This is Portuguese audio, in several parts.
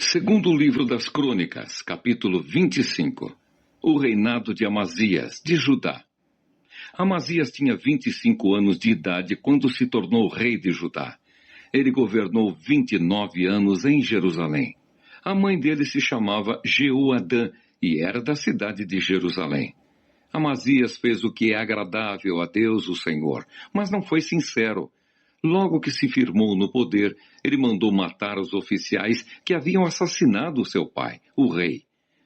Segundo livro das Crônicas, capítulo 25. O reinado de Amazias, de Judá. Amazias tinha 25 anos de idade quando se tornou rei de Judá. Ele governou 29 anos em Jerusalém. A mãe dele se chamava Jeoadã e era da cidade de Jerusalém. Amazias fez o que é agradável a Deus, o Senhor, mas não foi sincero. Logo que se firmou no poder, ele mandou matar os oficiais que haviam assassinado seu pai, o rei.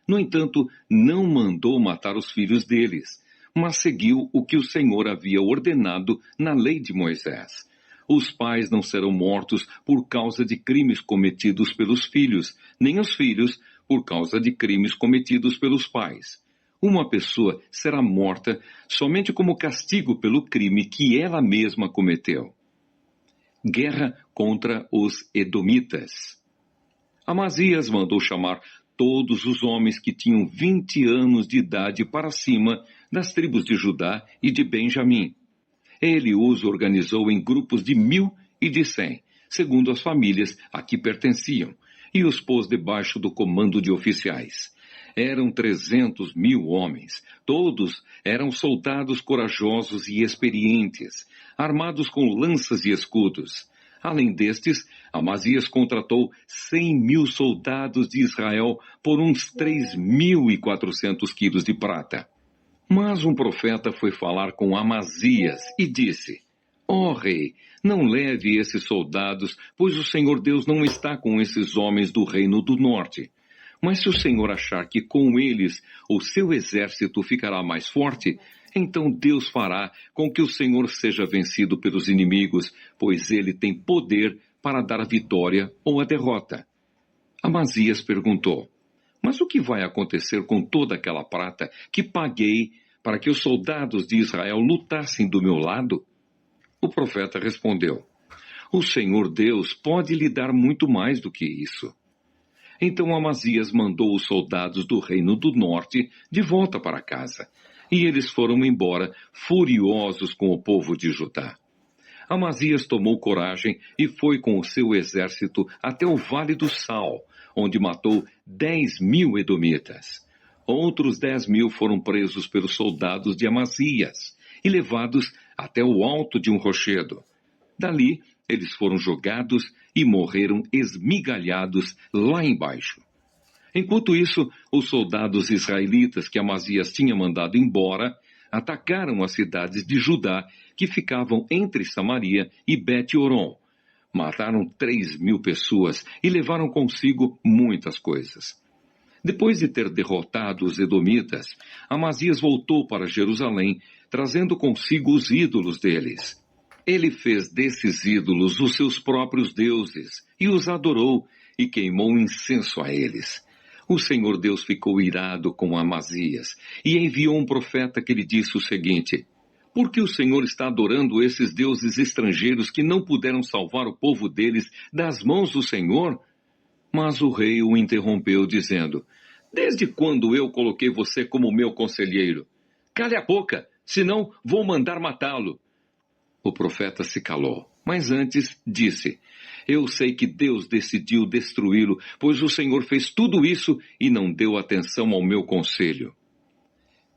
No entanto, não mandou matar os filhos deles, mas seguiu o que o Senhor havia ordenado na lei de Moisés. Os pais não serão mortos por causa de crimes cometidos pelos filhos, nem os filhos por causa de crimes cometidos pelos pais. Uma pessoa será morta somente como castigo pelo crime que ela mesma cometeu. Guerra contra os Edomitas. Amazias mandou chamar todos os homens que tinham 20 anos de idade para cima das tribos de Judá e de Benjamim. Ele os organizou em grupos de 1.000 e de 100, segundo as famílias a que pertenciam, e os pôs debaixo do comando de oficiais. Eram 300.000 homens. Todos eram soldados corajosos e experientes, armados com lanças e escudos. Além destes, Amazias contratou 100.000 soldados de Israel por uns 3.400 quilos de prata. Mas um profeta foi falar com Amazias e disse: Ó rei, não leve esses soldados, pois o Senhor Deus não está com esses homens do reino do norte. Mas se o Senhor achar que com eles o seu exército ficará mais forte, então Deus fará com que o Senhor seja vencido pelos inimigos, pois ele tem poder para dar a vitória ou a derrota. Amazias perguntou: Mas o que vai acontecer com toda aquela prata que paguei para que os soldados de Israel lutassem do meu lado? O profeta respondeu: O Senhor Deus pode lhe dar muito mais do que isso. Então Amazias mandou os soldados do reino do norte de volta para casa, e eles foram embora, furiosos com o povo de Judá. Amazias tomou coragem e foi com o seu exército até o Vale do Sal, onde matou 10.000 edomitas. Outros 10.000 foram presos pelos soldados de Amazias e levados até o alto de um rochedo. Dali, eles foram jogados e morreram esmigalhados lá embaixo. Enquanto isso, os soldados israelitas que Amazias tinha mandado embora atacaram as cidades de Judá que ficavam entre Samaria e Bet-Horon. Mataram 3.000 pessoas e levaram consigo muitas coisas. Depois de ter derrotado os edomitas, Amazias voltou para Jerusalém, trazendo consigo os ídolos deles. Ele fez desses ídolos os seus próprios deuses e os adorou e queimou incenso a eles. O Senhor Deus ficou irado com Amazias e enviou um profeta que lhe disse o seguinte: Por que o Senhor está adorando esses deuses estrangeiros que não puderam salvar o povo deles das mãos do Senhor? Mas o rei o interrompeu dizendo: Desde quando eu coloquei você como meu conselheiro? Cale a boca, senão vou mandar matá-lo. O profeta se calou, mas antes disse: Eu sei que Deus decidiu destruí-lo, pois o Senhor fez tudo isso e não deu atenção ao meu conselho.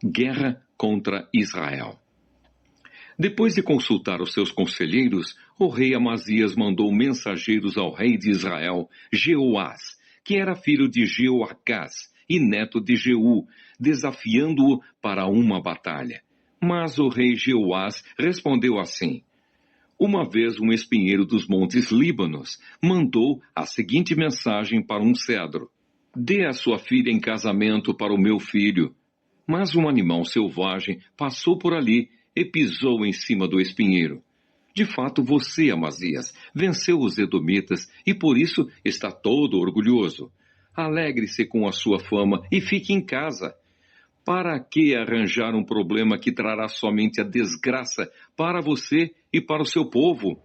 Guerra contra Israel. Depois de consultar os seus conselheiros, o rei Amazias mandou mensageiros ao rei de Israel, Jeoás, que era filho de Jeoacás e neto de Jeú, desafiando-o para uma batalha. Mas o rei Jeoás respondeu assim: Uma vez um espinheiro dos montes Líbanos mandou a seguinte mensagem para um cedro: Dê a sua filha em casamento para o meu filho. Mas um animal selvagem passou por ali e pisou em cima do espinheiro. De fato, você, Amazias, venceu os edomitas e por isso está todo orgulhoso. Alegre-se com a sua fama e fique em casa. Para que arranjar um problema que trará somente a desgraça para você e para o seu povo?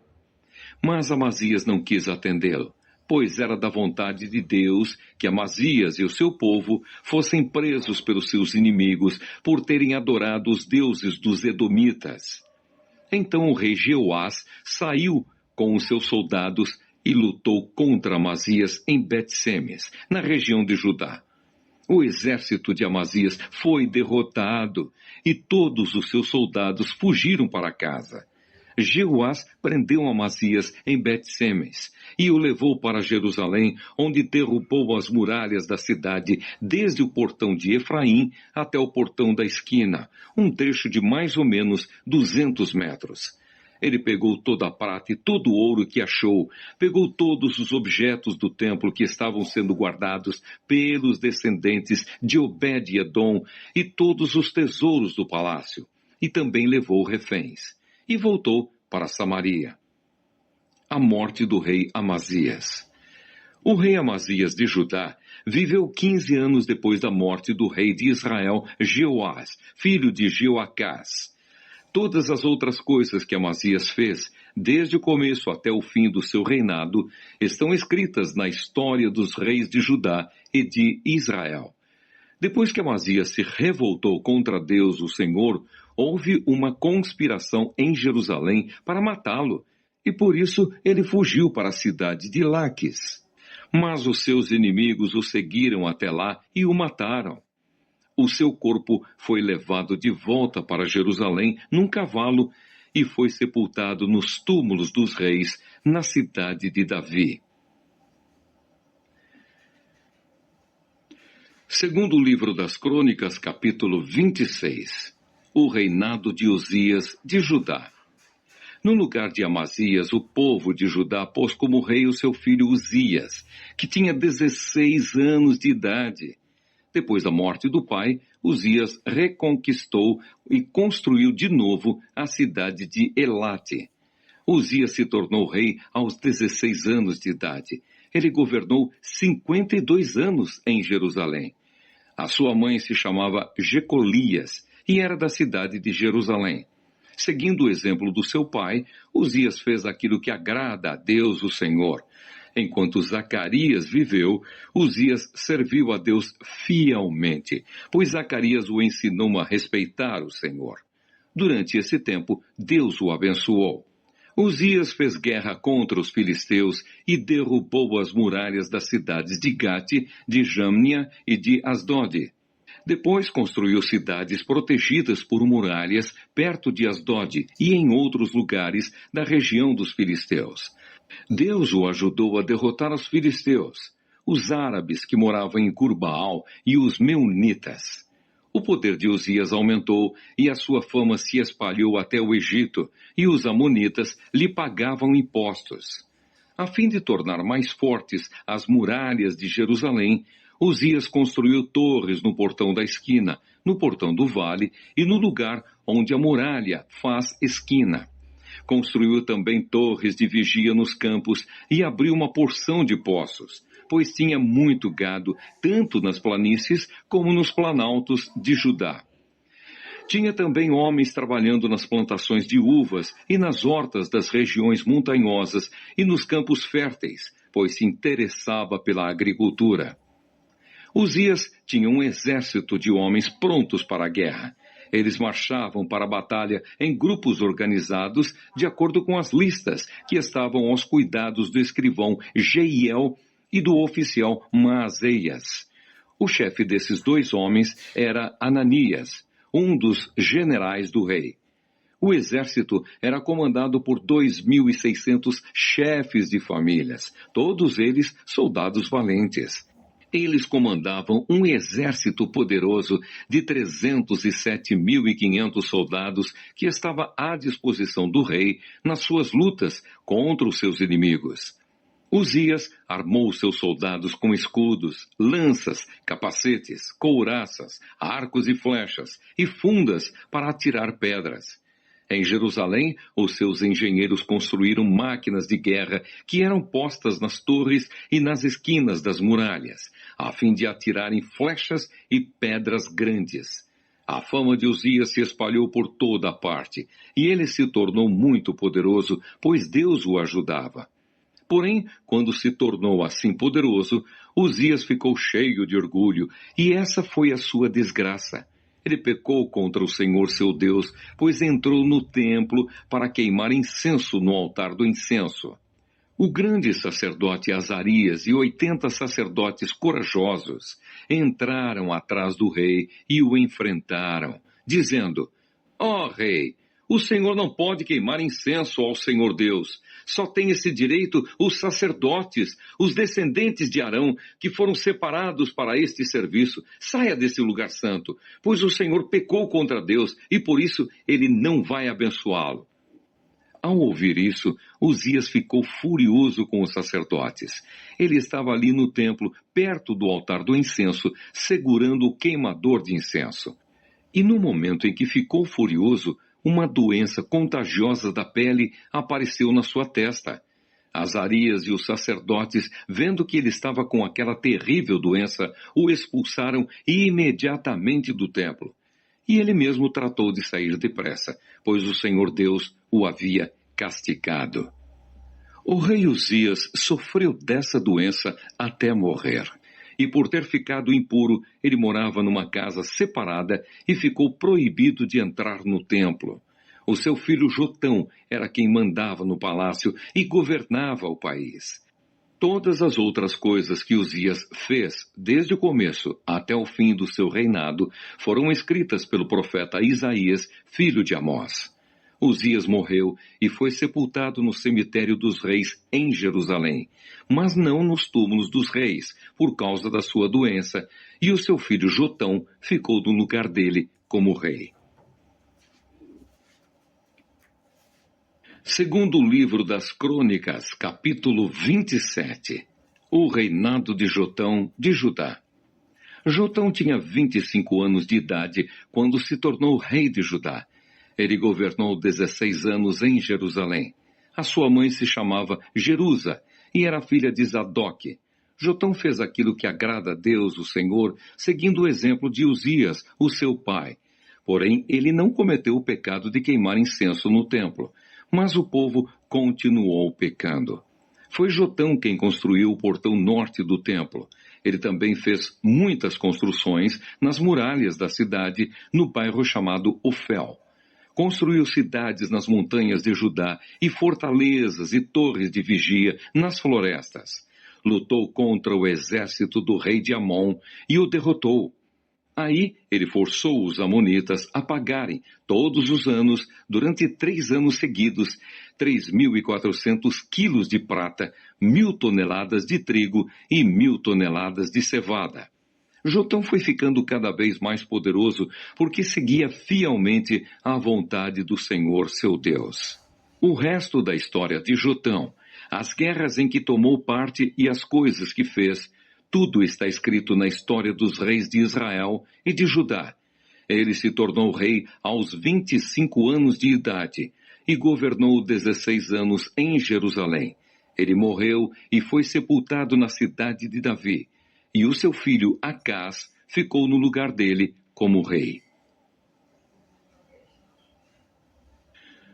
Mas Amazias não quis atendê-lo, pois era da vontade de Deus que Amazias e o seu povo fossem presos pelos seus inimigos por terem adorado os deuses dos edomitas. Então o rei Jeoás saiu com os seus soldados e lutou contra Amazias em Bet-Semes, na região de Judá. O exército de Amazias foi derrotado e todos os seus soldados fugiram para casa. Jeoás prendeu Amazias em Bet-Semes e o levou para Jerusalém, onde derrubou as muralhas da cidade desde o portão de Efraim até o portão da esquina, um trecho de mais ou menos 200 metros. Ele pegou toda a prata e todo o ouro que achou, pegou todos os objetos do templo que estavam sendo guardados pelos descendentes de Obed-Edom e todos os tesouros do palácio, e também levou reféns, e voltou para Samaria. A morte do rei Amazias. O rei Amazias de Judá viveu 15 anos depois da morte do rei de Israel, Jeoás, filho de Jeoacás. Todas as outras coisas que Amazias fez, desde o começo até o fim do seu reinado, estão escritas na história dos reis de Judá e de Israel. Depois que Amazias se revoltou contra Deus, o Senhor, houve uma conspiração em Jerusalém para matá-lo, e por isso ele fugiu para a cidade de Laquis. Mas os seus inimigos o seguiram até lá e o mataram. O seu corpo foi levado de volta para Jerusalém num cavalo e foi sepultado nos túmulos dos reis na cidade de Davi. Segundo o livro das Crônicas, capítulo 26, o reinado de Uzias de Judá. No lugar de Amazias, o povo de Judá pôs como rei o seu filho Uzias, que tinha 16 anos de idade. Depois da morte do pai, Uzias reconquistou e construiu de novo a cidade de Elate. Uzias se tornou rei aos 16 anos de idade. Ele governou 52 anos em Jerusalém. A sua mãe se chamava Jecolias e era da cidade de Jerusalém. Seguindo o exemplo do seu pai, Uzias fez aquilo que agrada a Deus, o Senhor. Enquanto Zacarias viveu, Uzias serviu a Deus fielmente, pois Zacarias o ensinou a respeitar o Senhor. Durante esse tempo, Deus o abençoou. Uzias fez guerra contra os filisteus e derrubou as muralhas das cidades de Gate, de Jâmnia e de Asdod. Depois construiu cidades protegidas por muralhas perto de Asdod e em outros lugares da região dos filisteus. Deus o ajudou a derrotar os filisteus, os árabes que moravam em Curbaal e os meunitas. O poder de Uzias aumentou e a sua fama se espalhou até o Egito, e os amonitas lhe pagavam impostos. A fim de tornar mais fortes as muralhas de Jerusalém, Uzias construiu torres no portão da esquina, no portão do vale e no lugar onde a muralha faz esquina. Construiu também torres de vigia nos campos e abriu uma porção de poços, pois tinha muito gado, tanto nas planícies como nos planaltos de Judá. Tinha também homens trabalhando nas plantações de uvas e nas hortas das regiões montanhosas e nos campos férteis, pois se interessava pela agricultura. Uzias tinha um exército de homens prontos para a guerra. Eles marchavam para a batalha em grupos organizados de acordo com as listas que estavam aos cuidados do escrivão Jeiel e do oficial Maazéias. O chefe desses dois homens era Ananias, um dos generais do rei. O exército era comandado por 2.600 chefes de famílias, todos eles soldados valentes. Eles comandavam um exército poderoso de 307.500 soldados que estava à disposição do rei nas suas lutas contra os seus inimigos. Uzias armou seus soldados com escudos, lanças, capacetes, couraças, arcos e flechas e fundas para atirar pedras. Em Jerusalém, os seus engenheiros construíram máquinas de guerra que eram postas nas torres e nas esquinas das muralhas, a fim de atirarem flechas e pedras grandes. A fama de Uzias se espalhou por toda a parte, e ele se tornou muito poderoso, pois Deus o ajudava. Porém, quando se tornou assim poderoso, Uzias ficou cheio de orgulho, e essa foi a sua desgraça. Ele pecou contra o Senhor seu Deus, pois entrou no templo para queimar incenso no altar do incenso. O grande sacerdote Azarias e 80 sacerdotes corajosos entraram atrás do rei e o enfrentaram, dizendo: Ó rei, o Senhor não pode queimar incenso ao Senhor Deus. Só tem esse direito os sacerdotes, os descendentes de Arão, que foram separados para este serviço. Saia desse lugar santo, pois o Senhor pecou contra Deus e por isso ele não vai abençoá-lo. Ao ouvir isso, Uzias ficou furioso com os sacerdotes. Ele estava ali no templo, perto do altar do incenso, segurando o queimador de incenso. E no momento em que ficou furioso, uma doença contagiosa da pele apareceu na sua testa. Azarias e os sacerdotes, vendo que ele estava com aquela terrível doença, o expulsaram imediatamente do templo. E ele mesmo tratou de sair depressa, pois o Senhor Deus o havia castigado. O rei Uzias sofreu dessa doença até morrer. E por ter ficado impuro, ele morava numa casa separada e ficou proibido de entrar no templo. O seu filho Jotão era quem mandava no palácio e governava o país. Todas as outras coisas que Uzias fez, desde o começo até o fim do seu reinado, foram escritas pelo profeta Isaías, filho de Amós. Uzias morreu e foi sepultado no cemitério dos reis em Jerusalém, mas não nos túmulos dos reis, por causa da sua doença, e o seu filho Jotão ficou no lugar dele como rei. Segundo o livro das Crônicas, capítulo 27, o reinado de Jotão de Judá. Jotão tinha 25 anos de idade quando se tornou rei de Judá. Ele governou 16 anos em Jerusalém. A sua mãe se chamava Jerusa e era filha de Zadok. Jotão fez aquilo que agrada a Deus, o Senhor, seguindo o exemplo de Uzias, o seu pai. Porém, ele não cometeu o pecado de queimar incenso no templo. Mas o povo continuou pecando. Foi Jotão quem construiu o portão norte do templo. Ele também fez muitas construções nas muralhas da cidade, no bairro chamado Ofel. Construiu cidades nas montanhas de Judá e fortalezas e torres de vigia nas florestas. Lutou contra o exército do rei de Amon e o derrotou. Aí ele forçou os amonitas a pagarem, todos os anos, durante 3 anos seguidos, 3.400 quilos de prata, 1.000 toneladas de trigo e 1.000 toneladas de cevada. Jotão foi ficando cada vez mais poderoso porque seguia fielmente à vontade do Senhor seu Deus. O resto da história de Jotão, as guerras em que tomou parte e as coisas que fez, tudo está escrito na história dos reis de Israel e de Judá. Ele se tornou rei aos 25 anos de idade e governou 16 anos em Jerusalém. Ele morreu e foi sepultado na cidade de Davi. E o seu filho Acás ficou no lugar dele como rei.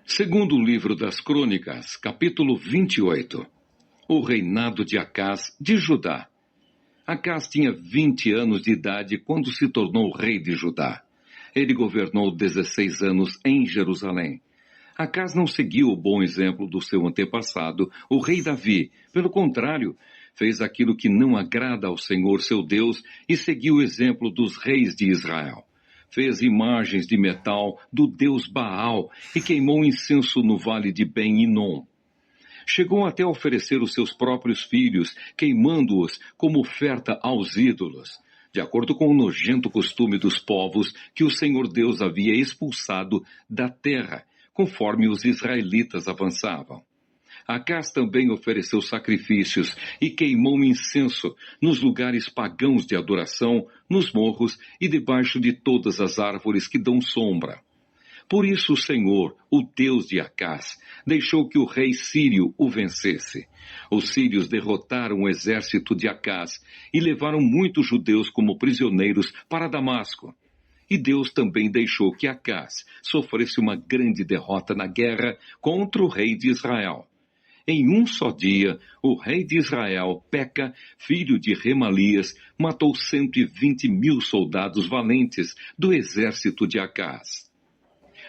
Segundo o livro das Crônicas, capítulo 28, o reinado de Acás de Judá. Acás tinha 20 anos de idade quando se tornou rei de Judá. Ele governou 16 anos em Jerusalém. Acás não seguiu o bom exemplo do seu antepassado, o rei Davi. Pelo contrário, fez aquilo que não agrada ao Senhor seu Deus e seguiu o exemplo dos reis de Israel. Fez imagens de metal do deus Baal e queimou incenso no vale de Ben-Hinom. Chegou até a oferecer os seus próprios filhos, queimando-os como oferta aos ídolos, de acordo com o nojento costume dos povos que o Senhor Deus havia expulsado da terra, conforme os israelitas avançavam. Acás também ofereceu sacrifícios e queimou incenso nos lugares pagãos de adoração, nos morros e debaixo de todas as árvores que dão sombra. Por isso o Senhor, o Deus de Acás, deixou que o rei sírio o vencesse. Os sírios derrotaram o exército de Acás e levaram muitos judeus como prisioneiros para Damasco. E Deus também deixou que Acás sofresse uma grande derrota na guerra contra o rei de Israel. Em um só dia, o rei de Israel, Peca, filho de Remalias, matou 120.000 soldados valentes do exército de Acás.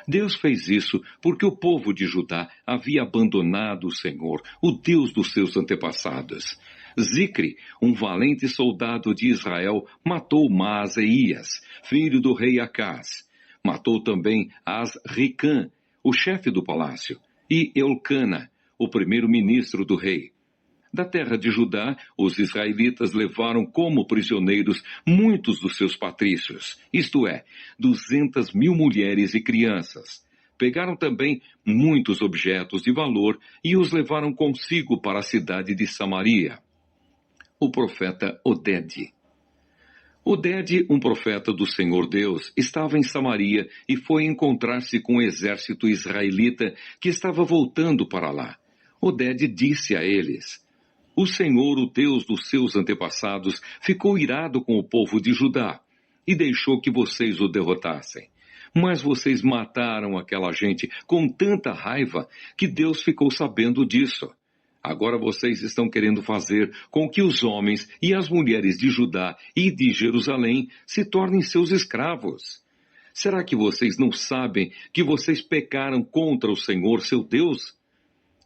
Deus fez isso porque o povo de Judá havia abandonado o Senhor, o Deus dos seus antepassados. Zicre, um valente soldado de Israel, matou Maaseias, filho do rei Acás. Matou também Asricã, o chefe do palácio, e Eucana, o primeiro-ministro do rei. Da terra de Judá, os israelitas levaram como prisioneiros muitos dos seus patrícios, isto é, 200.000 mulheres e crianças. Pegaram também muitos objetos de valor e os levaram consigo para a cidade de Samaria. O profeta Oded. Oded, um profeta do Senhor Deus, estava em Samaria e foi encontrar-se com o exército israelita que estava voltando para lá. Oded disse a eles: o Senhor, o Deus dos seus antepassados, ficou irado com o povo de Judá e deixou que vocês o derrotassem. Mas vocês mataram aquela gente com tanta raiva que Deus ficou sabendo disso. Agora vocês estão querendo fazer com que os homens e as mulheres de Judá e de Jerusalém se tornem seus escravos. Será que vocês não sabem que vocês pecaram contra o Senhor, seu Deus?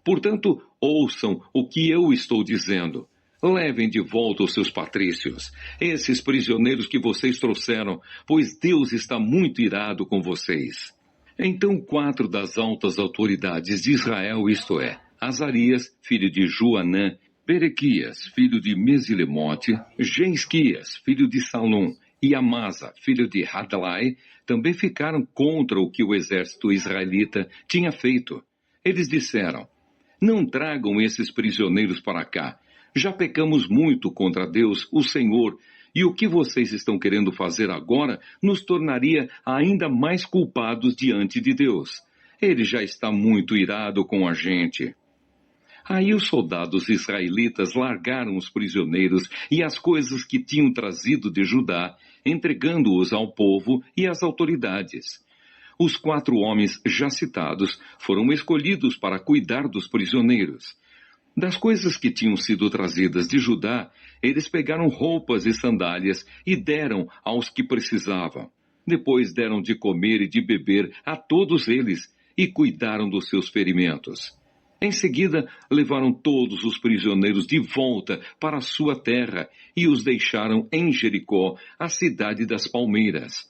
Portanto, ouçam o que eu estou dizendo. Levem de volta os seus patrícios, esses prisioneiros que vocês trouxeram, pois Deus está muito irado com vocês. Então 4 das altas autoridades de Israel, isto é, Azarias, filho de Joanã, Berequias, filho de Mesilemote, Geisquias, filho de Salom, e Amasa, filho de Hadlai, também ficaram contra o que o exército israelita tinha feito. Eles disseram: não tragam esses prisioneiros para cá. Já pecamos muito contra Deus, o Senhor, e o que vocês estão querendo fazer agora nos tornaria ainda mais culpados diante de Deus. Ele já está muito irado com a gente. Aí os soldados israelitas largaram os prisioneiros e as coisas que tinham trazido de Judá, entregando-os ao povo e às autoridades. Os 4 homens já citados foram escolhidos para cuidar dos prisioneiros. Das coisas que tinham sido trazidas de Judá, eles pegaram roupas e sandálias e deram aos que precisavam. Depois deram de comer e de beber a todos eles e cuidaram dos seus ferimentos. Em seguida, levaram todos os prisioneiros de volta para a sua terra e os deixaram em Jericó, a cidade das palmeiras.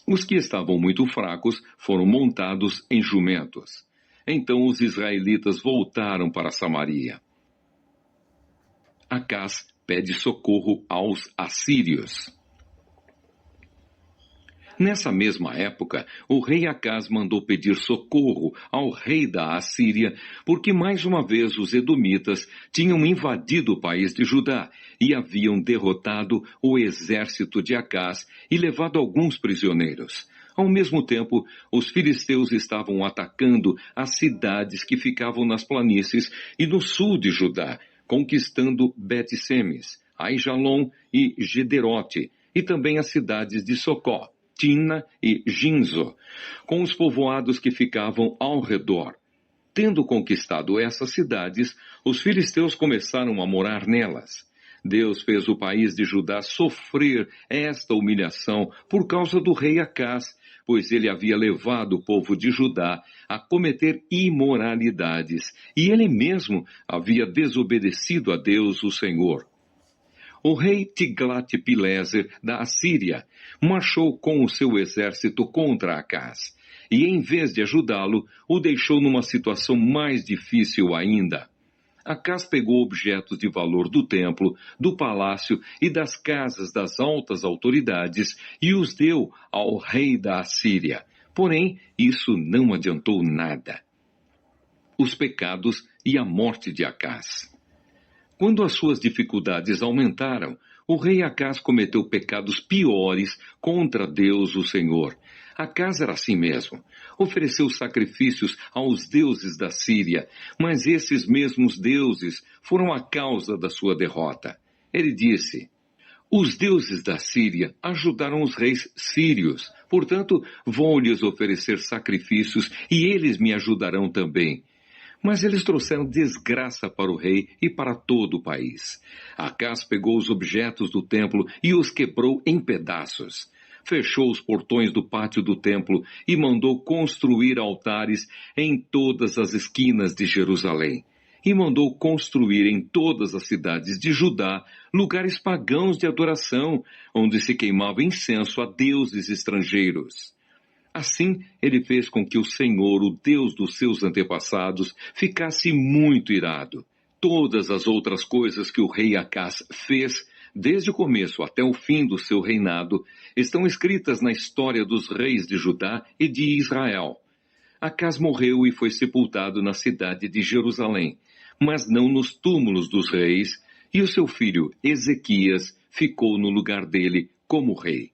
Os que estavam muito fracos foram montados em jumentos. Então os israelitas voltaram para Samaria. Acás pede socorro aos assírios. Nessa mesma época, o rei Acás mandou pedir socorro ao rei da Assíria, porque mais uma vez os edomitas tinham invadido o país de Judá e haviam derrotado o exército de Acás e levado alguns prisioneiros. Ao mesmo tempo, os filisteus estavam atacando as cidades que ficavam nas planícies e no sul de Judá, conquistando Bet-Semes, Aijalon e Gederote, e também as cidades de Socó, Tina e Ginzo, com os povoados que ficavam ao redor. Tendo conquistado essas cidades, os filisteus começaram a morar nelas. Deus fez o país de Judá sofrer esta humilhação por causa do rei Acás, pois ele havia levado o povo de Judá a cometer imoralidades, e ele mesmo havia desobedecido a Deus, o Senhor. O rei Tiglat-Pileser da Assíria marchou com o seu exército contra Acás, e em vez de ajudá-lo, o deixou numa situação mais difícil ainda. Acás pegou objetos de valor do templo, do palácio e das casas das altas autoridades e os deu ao rei da Assíria. Porém, isso não adiantou nada. Os pecados e a morte de Acás. Quando as suas dificuldades aumentaram, o rei Acás cometeu pecados piores contra Deus, o Senhor. Acás era assim mesmo. Ofereceu sacrifícios aos deuses da Síria, mas esses mesmos deuses foram a causa da sua derrota. Ele disse: os deuses da Síria ajudaram os reis sírios, portanto, vou-lhes oferecer sacrifícios e eles me ajudarão também. Mas eles trouxeram desgraça para o rei e para todo o país. Acás pegou os objetos do templo e os quebrou em pedaços. Fechou os portões do pátio do templo e mandou construir altares em todas as esquinas de Jerusalém. E mandou construir em todas as cidades de Judá lugares pagãos de adoração, onde se queimava incenso a deuses estrangeiros. Assim, ele fez com que o Senhor, o Deus dos seus antepassados, ficasse muito irado. Todas as outras coisas que o rei Acás fez, desde o começo até o fim do seu reinado, estão escritas na história dos reis de Judá e de Israel. Acás morreu e foi sepultado na cidade de Jerusalém, mas não nos túmulos dos reis, e o seu filho Ezequias ficou no lugar dele como rei.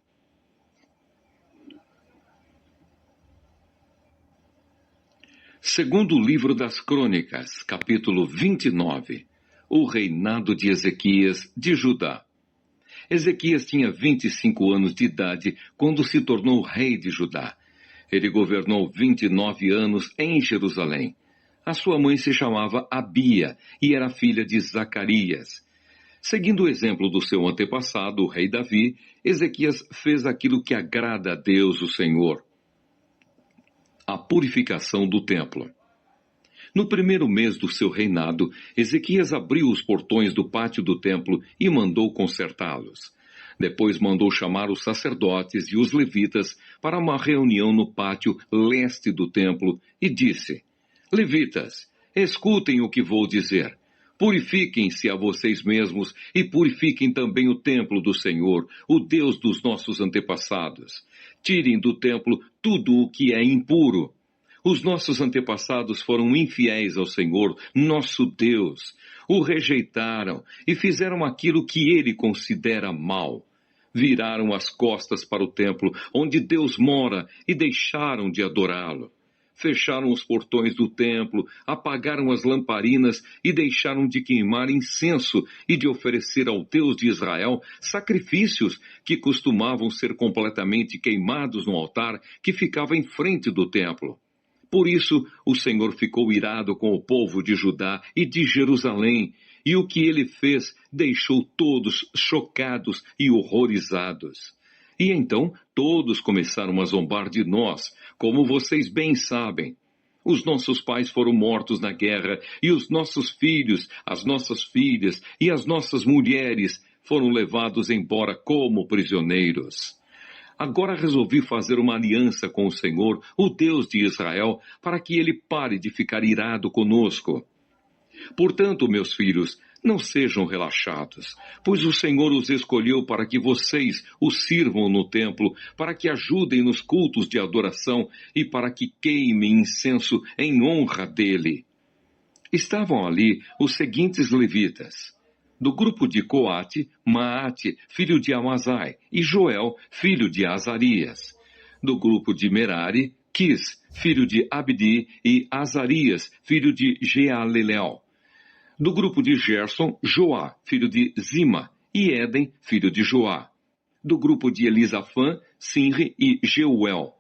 Segundo livro das Crônicas, capítulo 29, o reinado de Ezequias de Judá. Ezequias tinha 25 anos de idade quando se tornou rei de Judá. Ele governou 29 anos em Jerusalém. A sua mãe se chamava Abia e era filha de Zacarias. Seguindo o exemplo do seu antepassado, o rei Davi, Ezequias fez aquilo que agrada a Deus, o Senhor: a purificação do templo. No primeiro mês do seu reinado, Ezequias abriu os portões do pátio do templo e mandou consertá-los. Depois mandou chamar os sacerdotes e os levitas para uma reunião no pátio leste do templo e disse: Levitas, escutem o que vou dizer. Purifiquem-se a vocês mesmos e purifiquem também o templo do Senhor, o Deus dos nossos antepassados. Tirem do templo tudo o que é impuro. Os nossos antepassados foram infiéis ao Senhor, nosso Deus. O rejeitaram e fizeram aquilo que ele considera mal. Viraram as costas para o templo onde Deus mora e deixaram de adorá-lo. Fecharam os portões do templo, apagaram as lamparinas e deixaram de queimar incenso e de oferecer ao Deus de Israel sacrifícios que costumavam ser completamente queimados no altar que ficava em frente do templo. Por isso, o Senhor ficou irado com o povo de Judá e de Jerusalém, e o que ele fez deixou todos chocados e horrorizados. E então todos começaram a zombar de nós, como vocês bem sabem. Os nossos pais foram mortos na guerra, e os nossos filhos, as nossas filhas e as nossas mulheres foram levados embora como prisioneiros. Agora resolvi fazer uma aliança com o Senhor, o Deus de Israel, para que ele pare de ficar irado conosco. Portanto, meus filhos, não sejam relaxados, pois o Senhor os escolheu para que vocês o sirvam no templo, para que ajudem nos cultos de adoração e para que queimem incenso em honra dele. Estavam ali os seguintes levitas: do grupo de Coate, Maate, filho de Amazai, e Joel, filho de Azarias. Do grupo de Merari, Quis, filho de Abdi, e Azarias, filho de Jealelel. Do grupo de Gerson, Joá, filho de Zima, e Éden, filho de Joá. Do grupo de Elisafã, Sinri e Jeuel.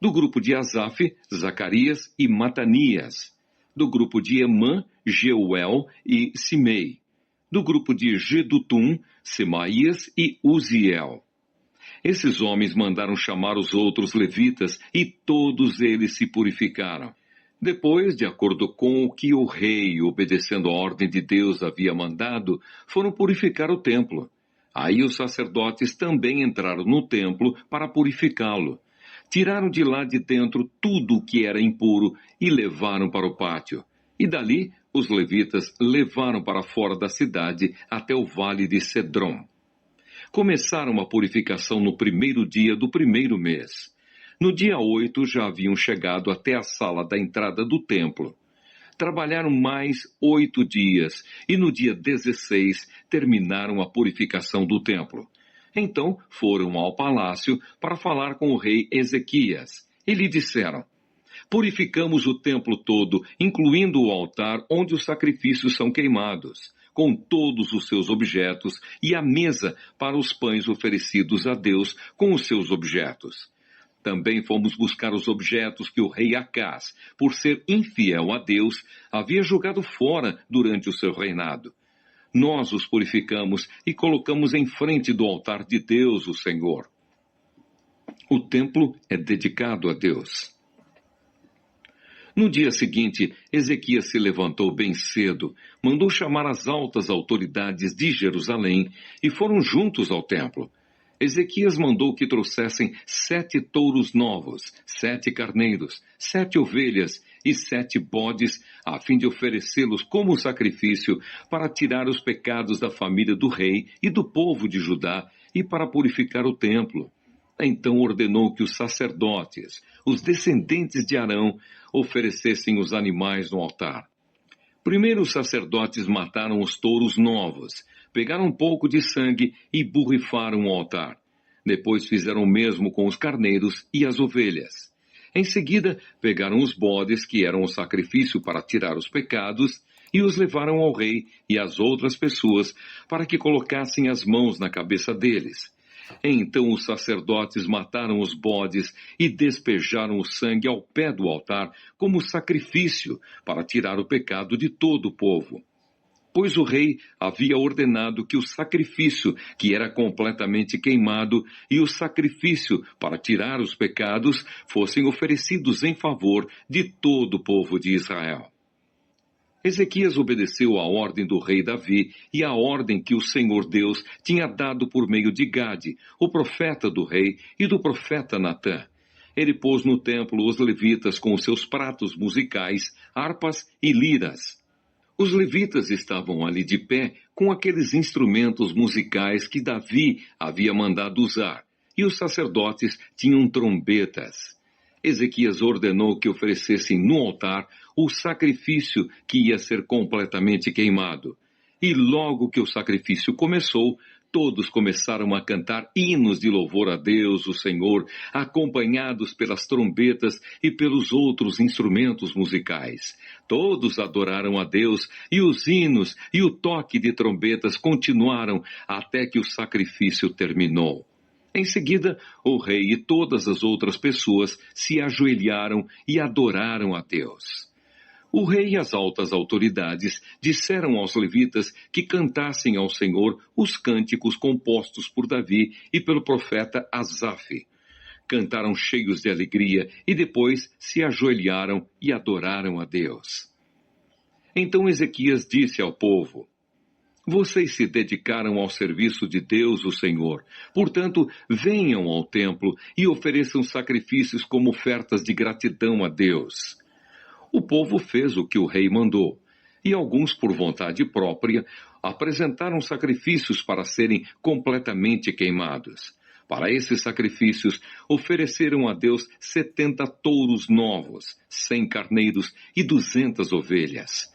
Do grupo de Asaf, Zacarias e Matanias. Do grupo de Emã, Jeuel e Simei. Do grupo de Gedutum, Semaías e Uziel. Esses homens mandaram chamar os outros levitas e todos eles se purificaram. Depois, de acordo com o que o rei, obedecendo a ordem de Deus, havia mandado, foram purificar o templo. Aí os sacerdotes também entraram no templo para purificá-lo. Tiraram de lá de dentro tudo o que era impuro e levaram para o pátio. E dali, os levitas levaram para fora da cidade até o vale de Cedrom. Começaram a purificação no primeiro dia do primeiro mês. No dia 8 já haviam chegado até a sala da entrada do templo. Trabalharam mais 8 dias e no dia 16 terminaram a purificação do templo. Então foram ao palácio para falar com o rei Ezequias e lhe disseram: Purificamos o templo todo, incluindo o altar onde os sacrifícios são queimados, com todos os seus objetos e a mesa para os pães oferecidos a Deus com os seus objetos. Também fomos buscar os objetos que o rei Acás, por ser infiel a Deus, havia jogado fora durante o seu reinado. Nós os purificamos e colocamos em frente do altar de Deus, o Senhor. O templo é dedicado a Deus. No dia seguinte, Ezequias se levantou bem cedo, mandou chamar as altas autoridades de Jerusalém e foram juntos ao templo. Ezequias mandou que trouxessem 7 touros novos, 7 carneiros, 7 ovelhas e 7 bodes, a fim de oferecê-los como sacrifício para tirar os pecados da família do rei e do povo de Judá e para purificar o templo. Então ordenou que os sacerdotes, os descendentes de Arão, oferecessem os animais no altar. Primeiro os sacerdotes mataram os touros novos, pegaram um pouco de sangue e borrifaram o altar. Depois fizeram o mesmo com os carneiros e as ovelhas. Em seguida, pegaram os bodes, que eram o sacrifício para tirar os pecados, e os levaram ao rei e às outras pessoas para que colocassem as mãos na cabeça deles. Então os sacerdotes mataram os bodes e despejaram o sangue ao pé do altar como sacrifício para tirar o pecado de todo o povo. Pois o rei havia ordenado que o sacrifício, que era completamente queimado, e o sacrifício para tirar os pecados fossem oferecidos em favor de todo o povo de Israel. Ezequias obedeceu à ordem do rei Davi e à ordem que o Senhor Deus tinha dado por meio de Gade, o profeta do rei, e do profeta Natã. Ele pôs no templo os levitas com os seus pratos musicais, harpas e liras. Os levitas estavam ali de pé com aqueles instrumentos musicais que Davi havia mandado usar, e os sacerdotes tinham trombetas. Ezequias ordenou que oferecessem no altar o sacrifício que ia ser completamente queimado. E logo que o sacrifício começou, todos começaram a cantar hinos de louvor a Deus, o Senhor, acompanhados pelas trombetas e pelos outros instrumentos musicais. Todos adoraram a Deus, e os hinos e o toque de trombetas continuaram até que o sacrifício terminou. Em seguida, o rei e todas as outras pessoas se ajoelharam e adoraram a Deus. O rei e as altas autoridades disseram aos levitas que cantassem ao Senhor os cânticos compostos por Davi e pelo profeta Asaf. Cantaram cheios de alegria e depois se ajoelharam e adoraram a Deus. Então Ezequias disse ao povo: Vocês se dedicaram ao serviço de Deus, o Senhor. Portanto, venham ao templo e ofereçam sacrifícios como ofertas de gratidão a Deus. O povo fez o que o rei mandou, e alguns, por vontade própria, apresentaram sacrifícios para serem completamente queimados. Para esses sacrifícios, ofereceram a Deus 70 touros novos, 100 carneiros e 200 ovelhas.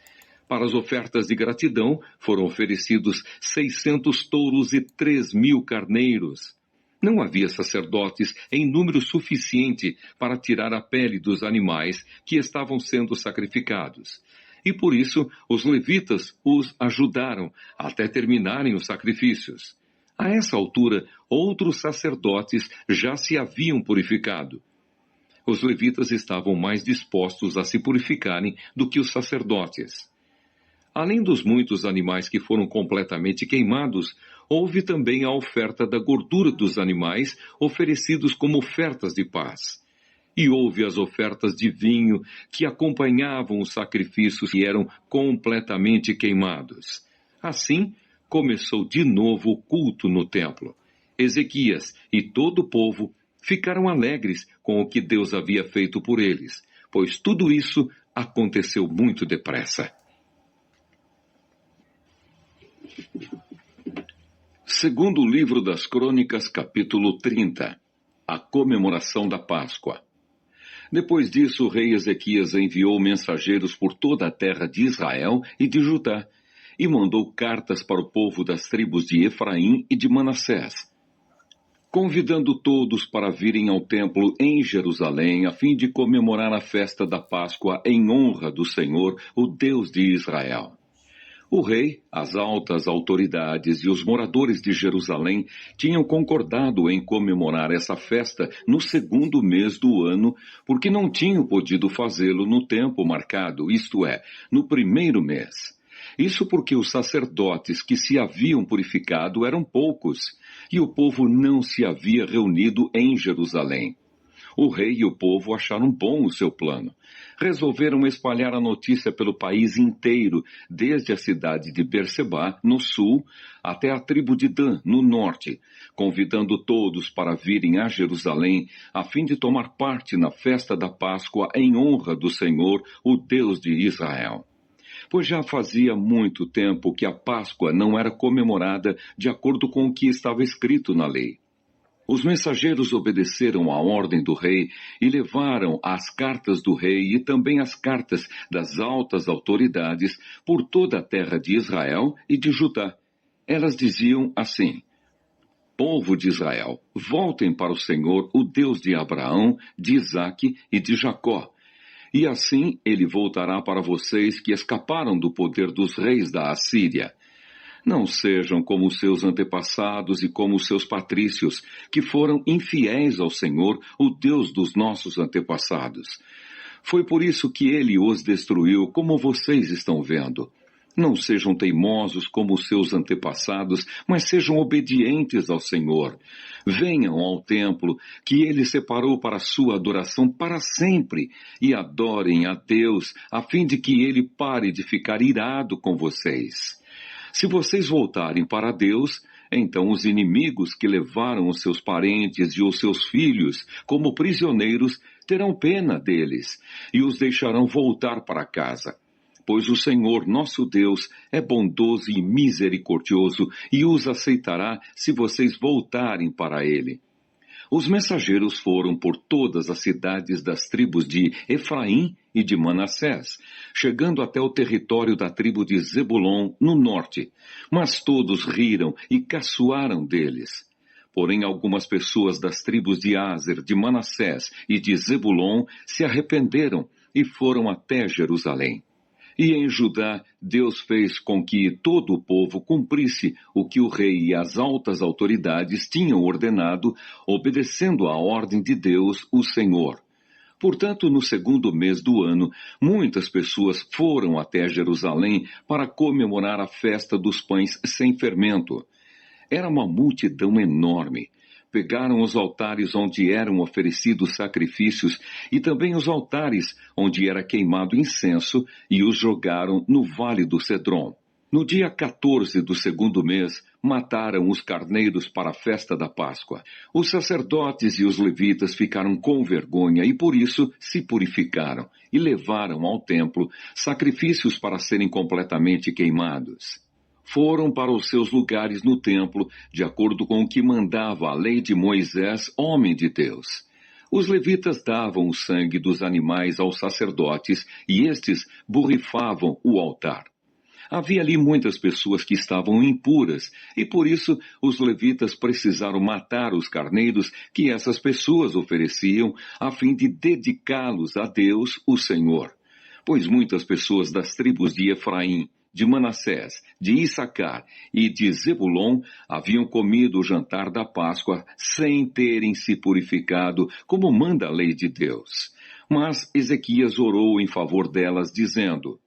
Para as ofertas de gratidão, foram oferecidos 600 touros e 3.000 carneiros. Não havia sacerdotes em número suficiente para tirar a pele dos animais que estavam sendo sacrificados. E por isso, os levitas os ajudaram até terminarem os sacrifícios. A essa altura, outros sacerdotes já se haviam purificado. Os levitas estavam mais dispostos a se purificarem do que os sacerdotes. Além dos muitos animais que foram completamente queimados, houve também a oferta da gordura dos animais oferecidos como ofertas de paz. E houve as ofertas de vinho que acompanhavam os sacrifícios que eram completamente queimados. Assim, começou de novo o culto no templo. Ezequias e todo o povo ficaram alegres com o que Deus havia feito por eles, pois tudo isso aconteceu muito depressa. Segundo o livro das Crônicas, capítulo 30, a comemoração da Páscoa. Depois disso, o rei Ezequias enviou mensageiros por toda a terra de Israel e de Judá, e mandou cartas para o povo das tribos de Efraim e de Manassés, convidando todos para virem ao templo em Jerusalém, a fim de comemorar a festa da Páscoa em honra do Senhor, o Deus de Israel. O rei, as altas autoridades e os moradores de Jerusalém tinham concordado em comemorar essa festa no 2º mês do ano, porque não tinham podido fazê-lo no tempo marcado, isto é, no 1º mês. Isso porque os sacerdotes que se haviam purificado eram poucos, e o povo não se havia reunido em Jerusalém. O rei e o povo acharam bom o seu plano. Resolveram espalhar a notícia pelo país inteiro, desde a cidade de Berseba, no sul, até a tribo de Dan, no norte, convidando todos para virem a Jerusalém, a fim de tomar parte na festa da Páscoa em honra do Senhor, o Deus de Israel. Pois já fazia muito tempo que a Páscoa não era comemorada de acordo com o que estava escrito na lei. Os mensageiros obedeceram à ordem do rei e levaram as cartas do rei e também as cartas das altas autoridades por toda a terra de Israel e de Judá. Elas diziam assim: Povo de Israel, voltem para o Senhor, o Deus de Abraão, de Isaque e de Jacó. E assim ele voltará para vocês que escaparam do poder dos reis da Assíria. Não sejam como os seus antepassados e como os seus patrícios, que foram infiéis ao Senhor, o Deus dos nossos antepassados. Foi por isso que ele os destruiu, como vocês estão vendo. Não sejam teimosos como os seus antepassados, mas sejam obedientes ao Senhor. Venham ao templo que ele separou para a sua adoração para sempre e adorem a Deus, a fim de que ele pare de ficar irado com vocês. Se vocês voltarem para Deus, então os inimigos que levaram os seus parentes e os seus filhos como prisioneiros terão pena deles e os deixarão voltar para casa. Pois o Senhor, nosso Deus, é bondoso e misericordioso e os aceitará se vocês voltarem para Ele. Os mensageiros foram por todas as cidades das tribos de Efraim e de Manassés, chegando até o território da tribo de Zebulon, no norte. Mas todos riram e caçoaram deles. Porém, algumas pessoas das tribos de Aser, de Manassés e de Zebulon se arrependeram e foram até Jerusalém. E em Judá, Deus fez com que todo o povo cumprisse o que o rei e as altas autoridades tinham ordenado, obedecendo à ordem de Deus, o Senhor. Portanto, no segundo mês do ano, muitas pessoas foram até Jerusalém para comemorar a festa dos pães sem fermento. Era uma multidão enorme. Pegaram os altares onde eram oferecidos sacrifícios e também os altares onde era queimado incenso e os jogaram no vale do Cedron. No dia 14 do segundo mês, mataram os carneiros para a festa da Páscoa. Os sacerdotes e os levitas ficaram com vergonha e por isso se purificaram e levaram ao templo sacrifícios para serem completamente queimados. Foram para os seus lugares no templo, de acordo com o que mandava a lei de Moisés, homem de Deus. Os levitas davam o sangue dos animais aos sacerdotes e estes borrifavam o altar. Havia ali muitas pessoas que estavam impuras e por isso os levitas precisaram matar os carneiros que essas pessoas ofereciam a fim de dedicá-los a Deus, o Senhor. Pois muitas pessoas das tribos de Efraim, de Manassés, de Issacar e de Zebulon haviam comido o jantar da Páscoa sem terem se purificado, como manda a lei de Deus. Mas Ezequias orou em favor delas, dizendo: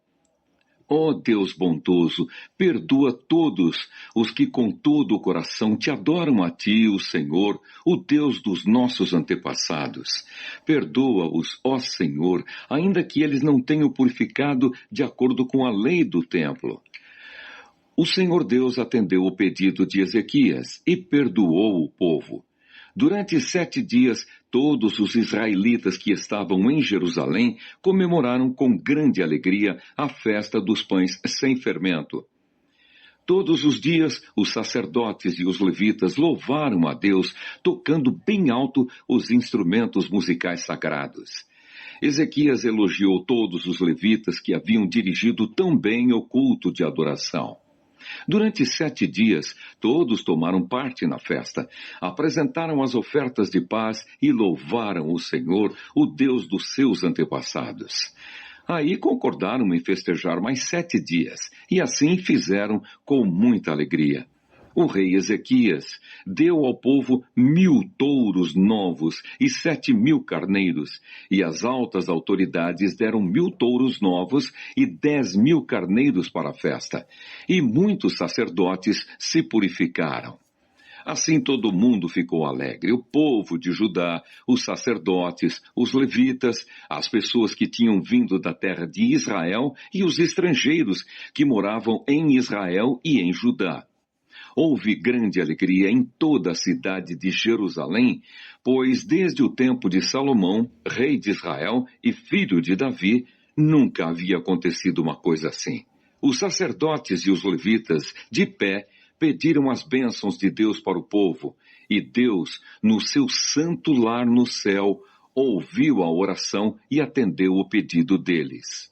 Ó Deus bondoso, perdoa todos os que com todo o coração te adoram a ti, o Senhor, o Deus dos nossos antepassados. Perdoa-os, ó Senhor, ainda que eles não tenham purificado de acordo com a lei do templo. O Senhor Deus atendeu o pedido de Ezequias e perdoou o povo. Durante 7 dias, todos os israelitas que estavam em Jerusalém comemoraram com grande alegria a festa dos pães sem fermento. Todos os dias, os sacerdotes e os levitas louvaram a Deus, tocando bem alto os instrumentos musicais sagrados. Ezequias elogiou todos os levitas que haviam dirigido tão bem o culto de adoração. Durante 7 dias, todos tomaram parte na festa, apresentaram as ofertas de paz e louvaram o Senhor, o Deus dos seus antepassados. Aí concordaram em festejar mais 7 dias, e assim fizeram com muita alegria. O rei Ezequias deu ao povo 1.000 touros novos e 7.000 carneiros, e as altas autoridades deram 1.000 touros novos e 10.000 carneiros para a festa, e muitos sacerdotes se purificaram. Assim todo mundo ficou alegre, o povo de Judá, os sacerdotes, os levitas, as pessoas que tinham vindo da terra de Israel e os estrangeiros que moravam em Israel e em Judá. Houve grande alegria em toda a cidade de Jerusalém, pois desde o tempo de Salomão, rei de Israel e filho de Davi, nunca havia acontecido uma coisa assim. Os sacerdotes e os levitas, de pé, pediram as bênçãos de Deus para o povo, e Deus, no seu santo lar no céu, ouviu a oração e atendeu o pedido deles.